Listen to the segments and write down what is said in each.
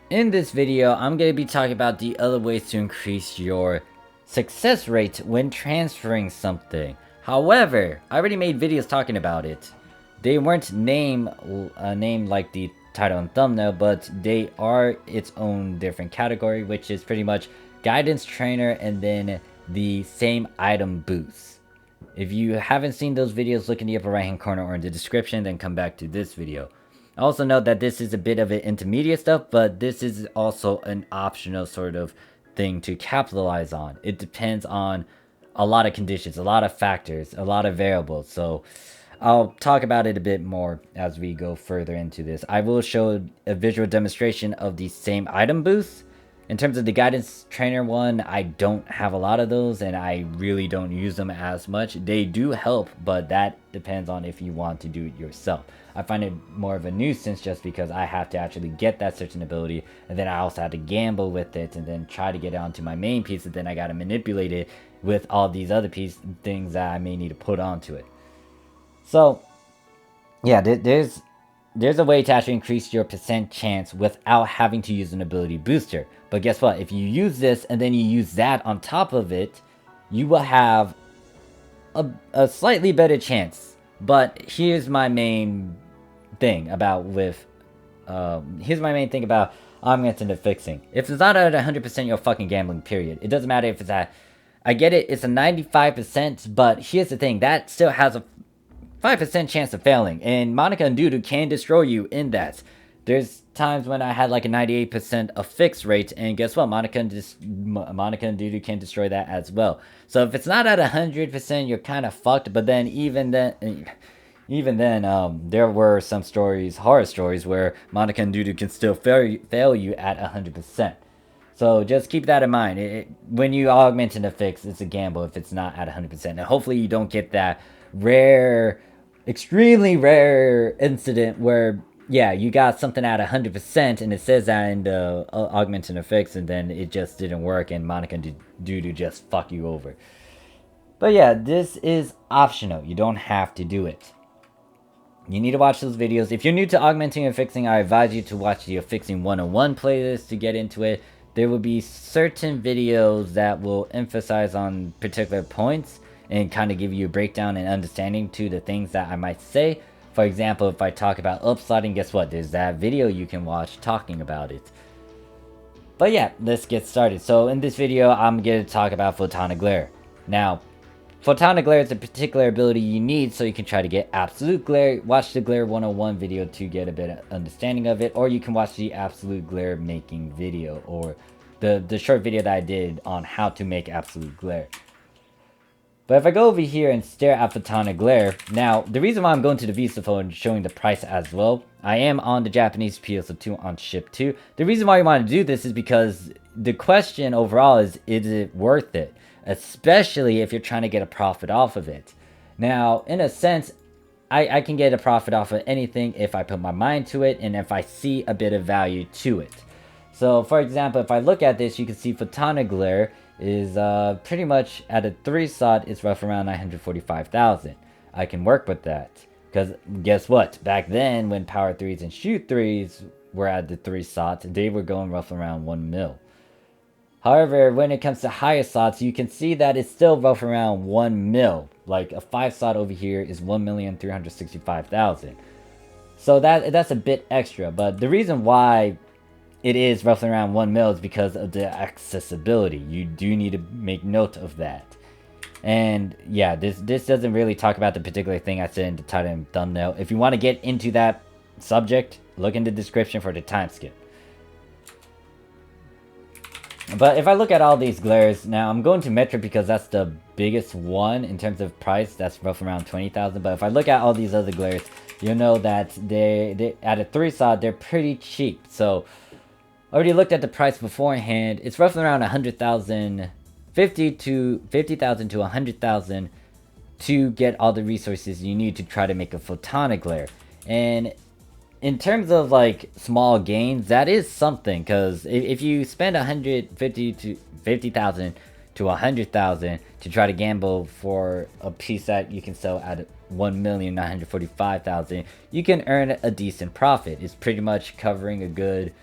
In this video, I'm going to be talking about the other ways to increase your success rate when transferring something. However, I already made videos talking about it. They weren't named like the title and thumbnail, but they are its own different category, which is pretty much guidance trainer and then the same item boost. If you haven't seen those videos, look in the upper right hand corner or in the description, then come back to this video. Also note that this is a bit of an intermediate stuff, but this is also an optional sort of thing to capitalize on. It depends on a lot of conditions, a lot of factors, a lot of variables. So I'll talk about it a bit more as we go further into this. I will show a visual demonstration of the same item boost. In terms of the guidance trainer one, I don't have a lot of those and I really don't use them as much. They do help, but that depends on if you want to do it yourself. I find it more of a nuisance just because I have to actually get that certain ability, and then I also have to gamble with it and then try to get it onto my main piece, and then I got to manipulate it with all these other things that I may need to put onto it. So yeah, there's a way to actually increase your percent chance without having to use an ability booster. But guess what? If you use this and then you use that on top of it, you will have a slightly better chance. But here's my main thing about augmenting and affixing. If it's not at 100%, you're fucking gambling, period. It doesn't matter if it's at, I get it, it's a 95%, but here's the thing, that still has a 5% chance of failing, and Monica and Dudu can destroy you in that. There's times when I had like a 98% affix rate, and guess what? Monica and Dudu can destroy that as well. So if it's not at 100%, you're kind of fucked. But then even then, there were some stories, horror stories, where Monica and Dudu can still fail you at 100%. So just keep that in mind. When you augment an affix, it's a gamble if it's not at 100%. And hopefully you don't get that rare, extremely rare incident where, yeah, you got something at 100% and it says that in the augment and affix, and then it just didn't work and Monica and Dudu just fuck you over. But yeah, this is optional. You don't have to do it. You need to watch those videos. If you're new to augmenting and affixing, I advise you to watch the Affixing 101 playlist to get into it. There will be certain videos that will emphasize on particular points and kind of give you a breakdown and understanding to the things that I might say. For example, if I talk about upslotting, guess what? There's that video you can watch talking about it. But yeah, let's get started. So in this video, I'm going to talk about Photonic Glare. Now, Photonic Glare is a particular ability you need so you can try to get Absolute Glare. Watch the Glare 101 video to get a bit of understanding of it, or you can watch the Absolute Glare making video, or the short video that I did on how to make Absolute Glare. But if I go over here and stare at Photonic Glare, now the reason why I'm going to the Visa phone and showing the price as well, I am on the Japanese PSO2 on ship 2. The reason why you want to do this is because the question overall is it worth it? Especially if you're trying to get a profit off of it. Now, in a sense, I can get a profit off of anything if I put my mind to it and if I see a bit of value to it. So, for example, if I look at this, you can see Photonic Glare is pretty much at a 3 slot, it's rough around 945,000. I can work with that. Because guess what? Back then, when Power 3s and Shoot 3s were at the 3 slots, they were going rough around 1 mil. However, when it comes to higher slots, you can see that it's still rough around 1 mil. Like a 5 slot over here is 1,365,000. So that's a bit extra. But the reason why it is roughly around 1 mil is because of the accessibility. You do need to make note of that. And yeah, this doesn't really talk about the particular thing I said in the title and thumbnail. If you want to get into that subject, look in the description for the time skip. But if I look at all these glares, now I'm going to Metro because that's the biggest one in terms of price. That's roughly around 20,000. But if I look at all these other glares, you'll know that they at a 3 slot, they're pretty cheap. So I already looked at the price beforehand. It's roughly around 100,000, 50,000 to 100,000 to get all the resources you need to try to make a Photonic Glare. And in terms of like small gains, that is something, because if you spend 150 to 50,000 to 100,000 to try to gamble for a piece that you can sell at 1,945,000, you can earn a decent profit. It's pretty much covering a good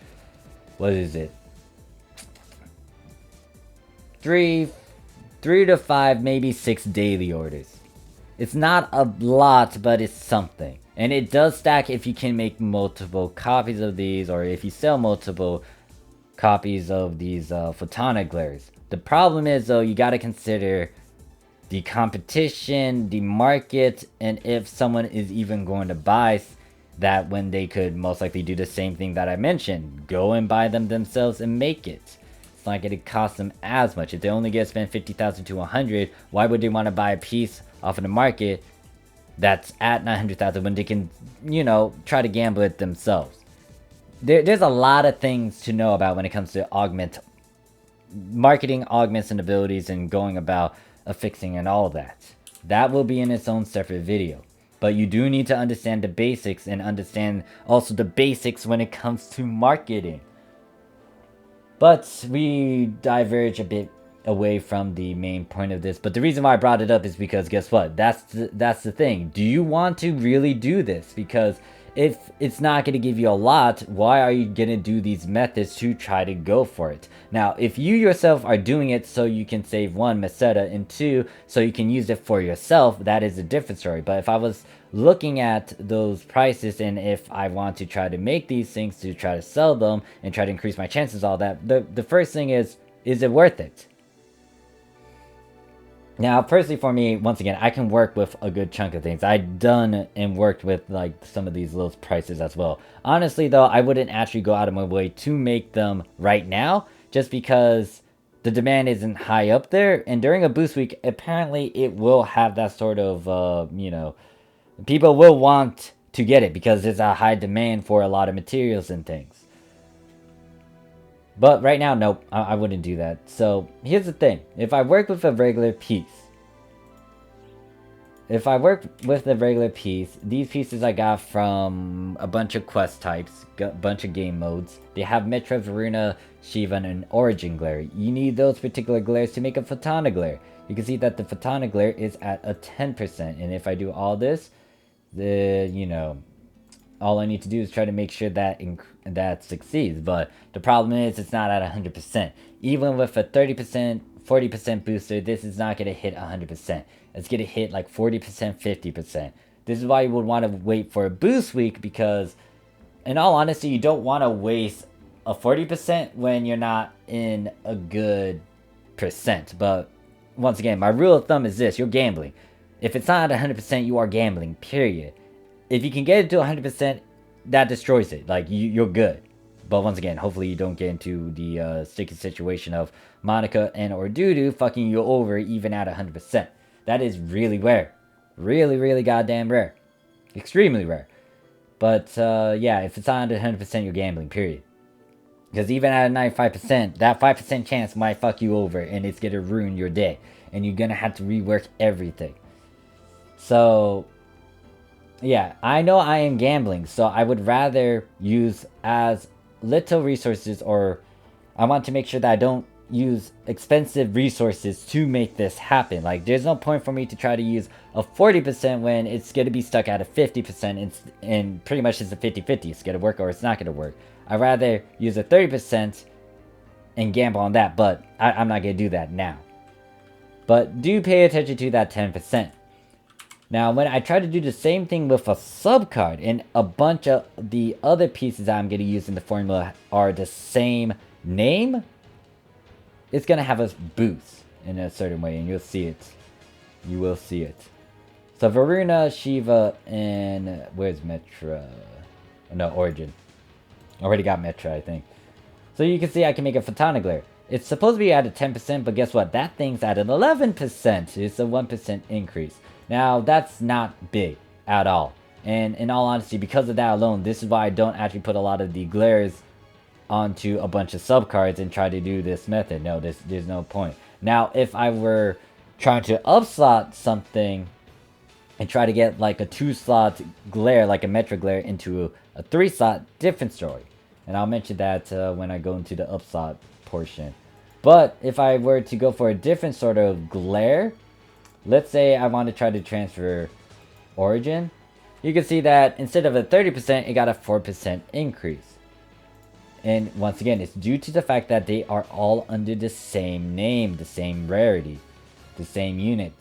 what is it? 3 to 5, maybe 6 daily orders. It's not a lot, but it's something. And it does stack if you can make multiple copies of these, or if you sell multiple copies of these photonic glares. The problem is, though, you gotta consider the competition, the market, and if someone is even going to buy that when they could most likely do the same thing that I mentioned. Go and buy them themselves and make it. It's not going to cost them as much. If they only get to spend 50,000 to 100, why would they want to buy a piece off of the market that's at 900,000 when they can, you know, try to gamble it themselves? There's a lot of things to know about when it comes to marketing augments and abilities and going about affixing and all that. That will be in its own separate video. But you do need to understand the basics and understand also the basics when it comes to marketing. But we diverge a bit away from the main point of this. But the reason why I brought it up is because guess what? That's the thing. Do you want to really do this? Because if it's not going to give you a lot, why are you going to do these methods to try to go for it? Now, if you yourself are doing it so you can save 1 meseta and 2 so you can use it for yourself, that is a different story. But if I was looking at those prices and if I want to try to make these things to try to sell them and try to increase my chances, all that, the first thing is it worth it? Now, personally for me, once again, I can work with a good chunk of things. I've done and worked with like some of these little prices as well. Honestly though, I wouldn't actually go out of my way to make them right now, just because the demand isn't high up there. And during a boost week, apparently it will have that sort of, you know, people will want to get it because there's a high demand for a lot of materials and things. But right now, nope, I wouldn't do that. So here's the thing. If I work with a regular piece, these pieces I got from a bunch of quest types, a bunch of game modes. They have Metra, Varuna, Shiva, and Origin Glare. You need those particular glares to make a Photonic Glare. You can see that the Photonic Glare is at a 10%. And if I do all this, you know, all I need to do is try to make sure that that succeeds. But the problem is it's not at 100%. Even with a 30%, 40% booster, this is not going to hit 100%. It's going to hit like 40%, 50%. This is why you would want to wait for a boost week, because in all honesty, you don't want to waste a 40% when you're not in a good percent. But once again, my rule of thumb is this: you're gambling. If it's not at 100%, you are gambling, period. If you can get it to 100%, that destroys it. Like, you're good. But once again, hopefully you don't get into the sticky situation of Monica and or Dudu fucking you over even at 100%. That is really rare. Really, really goddamn rare. Extremely rare. But yeah, if it's not at 100%, you're gambling, period. Because even at a 95%, that 5% chance might fuck you over and it's going to ruin your day. And you're going to have to rework everything. So yeah, I know I am gambling, so I would rather use as little resources, or I want to make sure that I don't use expensive resources to make this happen. Like, there's no point for me to try to use a 40% when it's going to be stuck at a 50% and pretty much it's a 50-50. It's going to work or it's not going to work. I'd rather use a 30% and gamble on that, but I'm not going to do that now. But do pay attention to that 10%. Now, when I try to do the same thing with a subcard, and a bunch of the other pieces I'm going to use in the formula are the same name, it's going to have a boost in a certain way, and you'll see it. You will see it. So, Varuna, Shiva, and where's Metra? No, Origin. Already got Metra, I think. So you can see I can make a Photonic Glare. It's supposed to be at a 10%, but guess what? That thing's at an 11%. It's a 1% increase. Now, that's not big at all. And in all honesty, because of that alone, this is why I don't actually put a lot of the glares onto a bunch of subcards and try to do this method. No, there's no point. Now, if I were trying to upslot something and try to get like a 2-slot glare, like a Metra Glare, into a 3-slot, different story. And I'll mention that when I go into the upslot portion. But if I were to go for a different sort of glare, let's say I want to try to transfer Origin, you can see that instead of a 30%, it got a 4% increase. And once again, it's due to the fact that they are all under the same name, the same rarity, the same unit.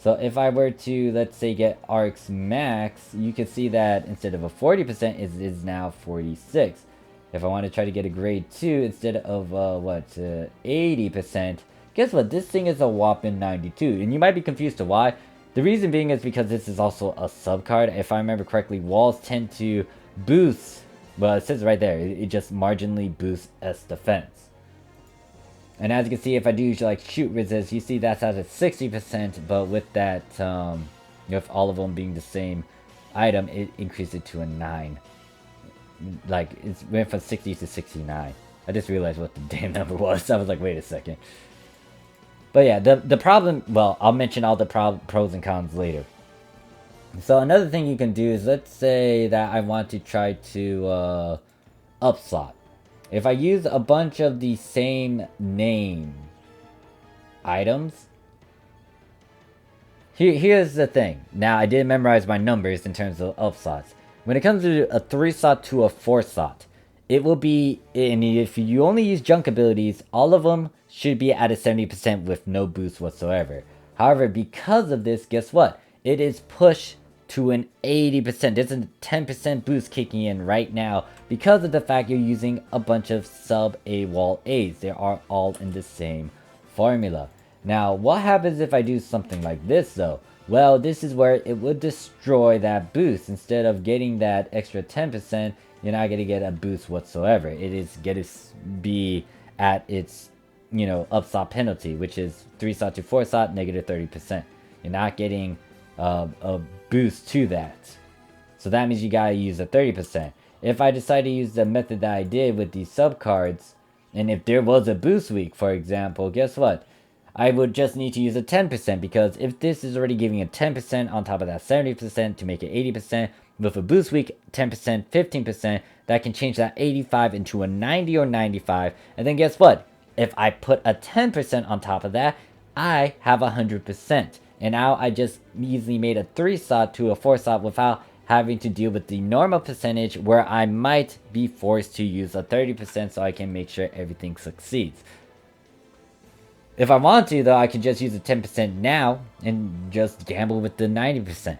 So if I were to, let's say, get Arcs Max, you can see that instead of a 40%, it is now 46. If I want to try to get a grade 2 instead of 80%, guess what? This thing is a whopping 92. And you might be confused to why. The reason being is because this is also a sub card. If I remember correctly, walls tend to boost. Well, it says right there, it just marginally boosts S defense. And as you can see, if I do like shoot resist, you see that's at a 60%, but with that, with all of them being the same item, it increased it to a 9. Like, it went from 60 to 69. I just realized what the damn number was. I was like, wait a second. But yeah, the problem, well, I'll mention all the pros and cons later. So another thing you can do is, let's say that I want to try to upslot. If I use a bunch of the same name items, here's the thing. Now, I did memorize my numbers in terms of upslots. When it comes to a 3-slot to a 4-slot, it will be, and if you only use junk abilities, all of them should be at a 70% with no boost whatsoever. However, because of this, guess what? It is pushed to an 80%. There's a 10% boost kicking in right now because of the fact you're using a bunch of sub AWOL A's. They are all in the same formula. Now, what happens if I do something like this though? Well, this is where it would destroy that boost. Instead of getting that extra 10%, you're not going to get a boost whatsoever. It is going to be at its, you know, upslot penalty, which is 3-slot to 4-slot, negative 30%. You're not getting a boost to that. So that means you gotta use a 30%. If I decide to use the method that I did with these sub cards, and if there was a boost week, for example, guess what? I would just need to use a 10%, because if this is already giving a 10% on top of that 70% to make it 80%, with a boost week, 10%, 15%, that can change that 85 into a 90 or 95. And then guess what? If I put a 10% on top of that, I have 100%. And now I just easily made a 3-slot to a 4-slot without having to deal with the normal percentage where I might be forced to use a 30% so I can make sure everything succeeds. If I want to though, I can just use a 10% now and just gamble with the 90%.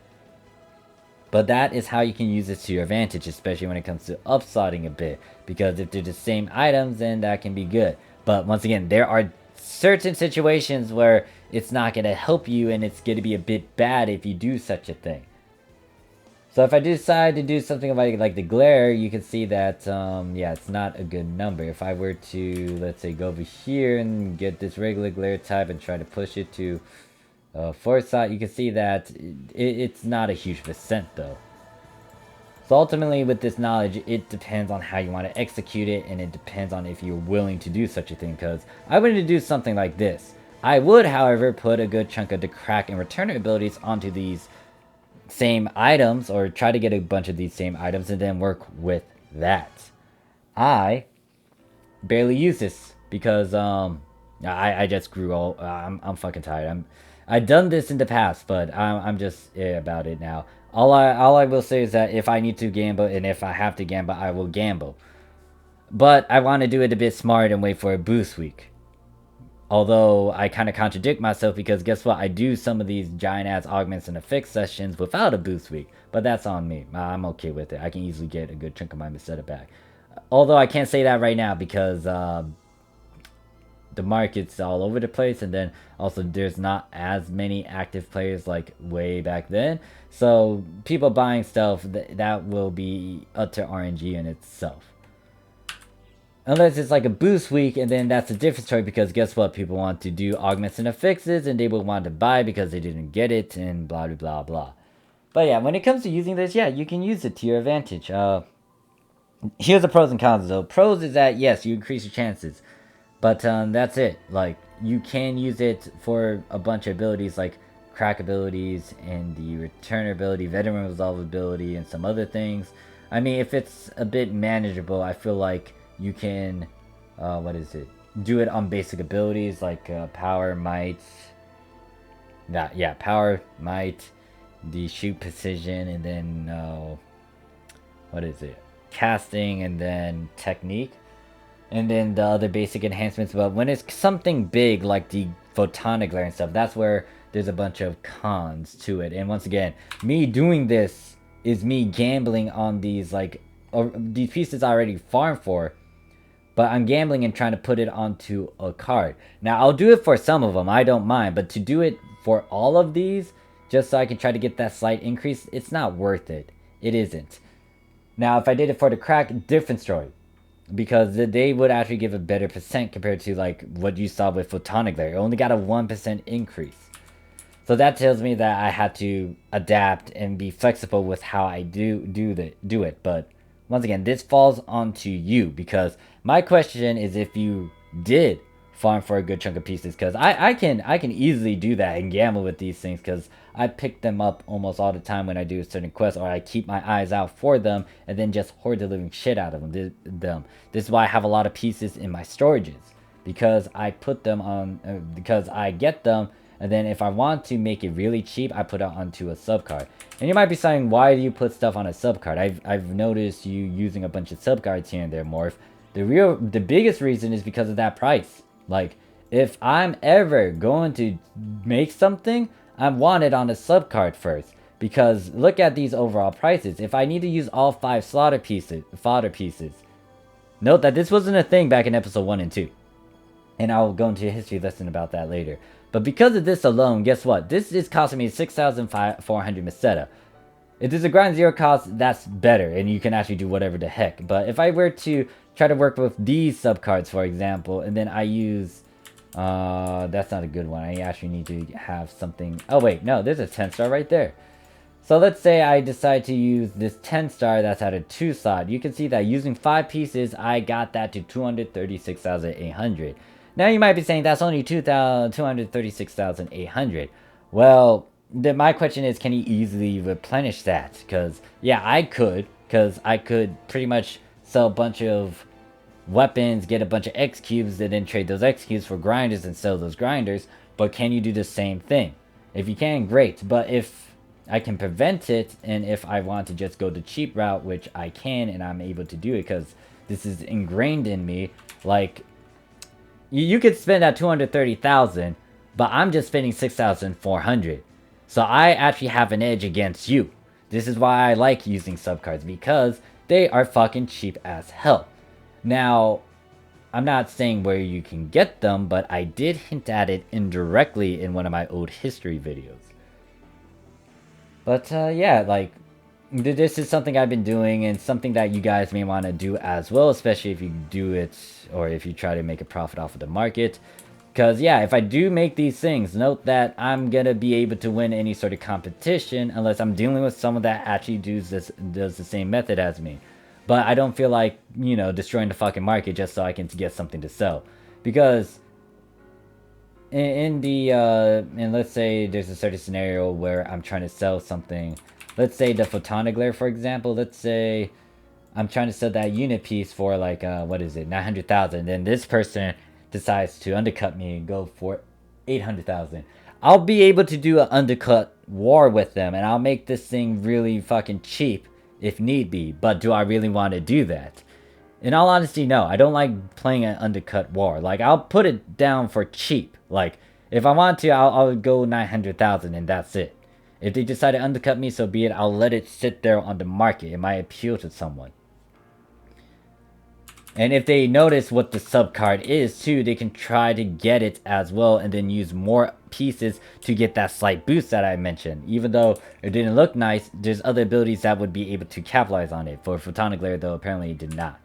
But that is how you can use it to your advantage, especially when it comes to upslotting a bit. Because if they're the same items, then that can be good. But once again, there are certain situations where it's not going to help you and it's going to be a bit bad if you do such a thing. So if I decide to do something like the glare, you can see that, yeah, it's not a good number. If I were to, let's say, go over here and get this regular glare type and try to push it to 4-slot, you can see that it's not a huge percent though. So ultimately with this knowledge, it depends on how you want to execute it, and it depends on if you're willing to do such a thing, because I wanted to do something like this. I would, however, put a good chunk of the crack and returner abilities onto these same items, or try to get a bunch of these same items and then work with that. I barely use this because I just grew old. I'm fucking tired. I've done this in the past, but I'm just about it now. All I will say is that if I need to gamble, and if I have to gamble, I will gamble. But I want to do it a bit smart and wait for a boost week. Although I kind of contradict myself, because guess what? I do some of these giant ass augments and affix sessions without a boost week. But that's on me. I'm okay with it. I can easily get a good chunk of my Meseta back. Although I can't say that right now because the market's all over the place, and then also there's not as many active players like way back then. So people buying stuff, that will be utter RNG in itself. Unless it's like a boost week, and then that's a different story, because guess what? People want to do augments and affixes, and they will want to buy because they didn't get it, and blah, blah, blah, blah. But yeah, when it comes to using this, yeah, you can use it to your advantage. Here's the pros and cons though. Pros is that, yes, you increase your chances. But that's it. Like, you can use it for a bunch of abilities like crack abilities and the return ability, veteran resolve ability, and some other things. I mean, if it's a bit manageable, I feel like you can, do it on basic abilities like power, might, power, might, the shoot precision, and then, casting and then technique, and then the other basic enhancements. But when it's something big like the photonic glare and stuff, that's where there's a bunch of cons to it. And once again, me doing this is me gambling on these these pieces I already farmed for, but I'm gambling and trying to put it onto a card. Now I'll do it for some of them, I don't mind, but to do it for all of these just so I can try to get that slight increase, it's not worth it. It isn't. Now if I did it for the crack, different story, because they would actually give a better percent compared to like what you saw with photonic glare. It only got a 1% increase. So that tells me that I had to adapt and be flexible with how I do it. But once again, this falls onto you, because my question is if you did farm for a good chunk of pieces, because I can easily do that and gamble with these things, because I pick them up almost all the time when I do a certain quest, or I keep my eyes out for them and then just hoard the living shit out of them. This is why I have a lot of pieces in my storages, because I put them on because I get them. And then if I want to make it really cheap, I put it onto a subcard. And you might be saying, why do you put stuff on a subcard? I've noticed you using a bunch of subcards here and there, Morph. The biggest reason is because of that price. Like, if I'm ever going to make something, I want it on a subcard first. Because look at these overall prices. If I need to use all 5 fodder pieces, note that this wasn't a thing back in episode 1 and 2. And I'll go into a history lesson about that later. But because of this alone, guess what? This is costing me 6,400 Meseta. If there's a grind 0 cost, that's better, and you can actually do whatever the heck. But if I were to try to work with these subcards, for example, and then I use... that's not a good one. I actually need to have something... Oh wait, no, there's a 10-star right there. So let's say I decide to use this 10-star that's at a 2 slot. You can see that using 5 pieces, I got that to 236,800. Now you might be saying that's only 236,800. Well, my question is, can you easily replenish that? Because, yeah, I could. Because I could pretty much sell a bunch of weapons, get a bunch of X cubes, and then trade those X cubes for grinders and sell those grinders. But can you do the same thing? If you can, great. But if I can prevent it, and if I want to just go the cheap route, which I can, and I'm able to do it because this is ingrained in me, like... You could spend that 230,000, but I'm just spending 6,400. So I actually have an edge against you. This is why I like using subcards, because they are fucking cheap as hell. Now, I'm not saying where you can get them, but I did hint at it indirectly in one of my old history videos. But yeah, like, this is something I've been doing, and something that you guys may want to do as well, especially if you do it, or if you try to make a profit off of the market. Because yeah, if I do make these things, note that I'm gonna be able to win any sort of competition unless I'm dealing with someone that actually does the same method as me. But I don't feel like, you know, destroying the fucking market just so I can get something to sell. Because in let's say there's a certain scenario where I'm trying to sell something. Let's say the photonic glare, for example. Let's say I'm trying to sell that unit piece for like, what is it, 900,000. Then this person decides to undercut me and go for 800,000. I'll be able to do an undercut war with them, and I'll make this thing really fucking cheap if need be. But do I really want to do that? In all honesty, no. I don't like playing an undercut war. Like, I'll put it down for cheap. Like, if I want to, I'll go 900,000 and that's it. If they decide to undercut me, so be it. I'll let it sit there on the market. It might appeal to someone. And if they notice what the subcard is too, they can try to get it as well, and then use more pieces to get that slight boost that I mentioned. Even though it didn't look nice, there's other abilities that would be able to capitalize on it. For Photonic Glare, though, apparently it did not.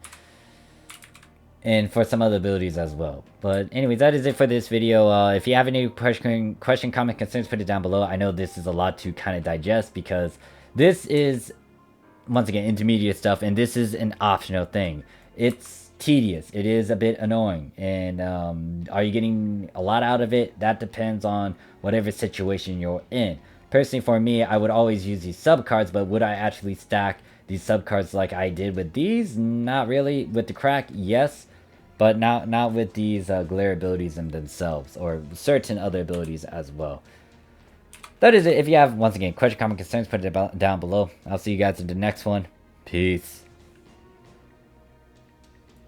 And for some other abilities as well. But anyways, that is it for this video. If you have any question, comment, concerns, put it down below. I know this is a lot to kind of digest, because this is, once again, intermediate stuff, and this is an optional thing. It's tedious. It is a bit annoying. And are you getting a lot out of it? That depends on whatever situation you're in. Personally, for me, I would always use these subcards, but would I actually stack these subcards like I did with these? Not really. With the crack, yes. But not with these glare abilities in themselves, or certain other abilities as well. That is it. If you have, once again, question, comment, concerns, put it down below. I'll see you guys in the next one. Peace.